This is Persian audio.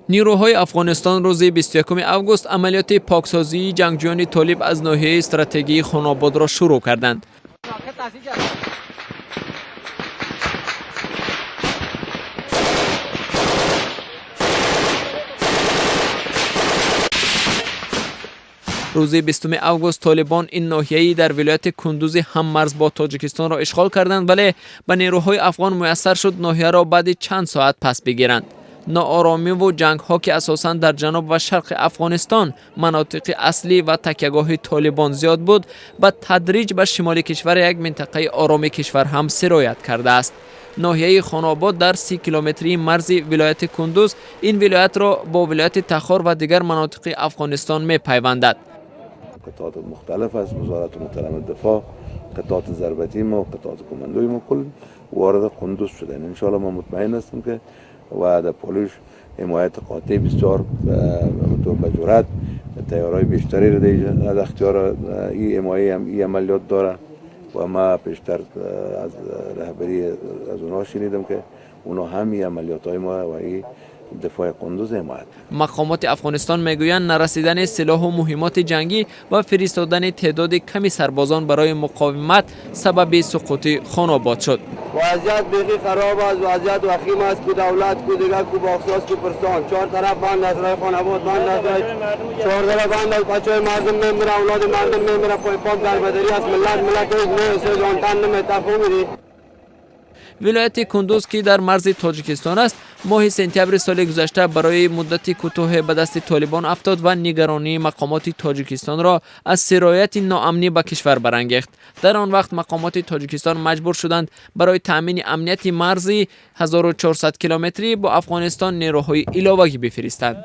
نیروهای افغانستان روز 21 آگوست عملیات پاکسازی جنگجویان طالب از ناحیه استراتژی خاناباد را شروع کردند. روز 20 آگوست طالبان این ناحیه‌ای در ولایت کندوز هم مرز با تاجیکستان را اشغال کردند، ولی به نیروهای افغان میسر شد ناحیه را بعد چند ساعت پس بگیرند. ناآرامی و جنگ ها که اساساً در جنوب و شرق افغانستان مناطق اصلی و تکیهگاه طالبان زیاد بود، به تدریج به شمال کشور یک منطقه آرام کشور هم سرایت کرده است. ناحیه خاناباد در 30 کیلومتری مرز ولایت کندوز این ولایت را با ولایت تخار و دیگر مناطق افغانستان می پیوندد. قطعات مختلف از وزارت محترم دفاع، قطعات ضربتی ما و قطعات کماندوی ما کل وارد قندوز شدن. ان شاء الله ما مطمئن هستیم که و در پولیش حمایت قاطع بسیار به جرات تیارای بیشتری در اختیار این حمایت هم این عملیات داره و ما پیشتر از رهبری از اونها شنیدم که اونا هم این عملیات های ما و این دفاع قندوز حمایت. مقامات افغانستان میگویند نرسیدن سلاح و مهمات جنگی و فرستادن تعداد کمی سربازان برای مقاومت سبب سقوط خاناباد شد. وضعیت بیخی خراب است، وضعیت وخیم است که دولت کو دیگر کو باخصاص کو پرسان چهار طرف بند است، رای خاناباد بند است، چهار طرف بند است، بچهای مردم میمیره، اولاد مردم میمیره، پای پاک دربدری است. ملت نه جان تن نمیتفهمی. ولایت کندوز که در مرز تاجیکستان است ماه سپتامبر سال گذشته برای مدت کوتاه به دست طالبان افتاد و نگرانی مقامات تاجیکستان را از سرایت ناامنی به کشور برانگیخت. در آن وقت مقامات تاجیکستان مجبور شدند برای تامین امنیت مرزی 1400 کیلومتری با افغانستان نیروهای علاوه‌ای بفرستند.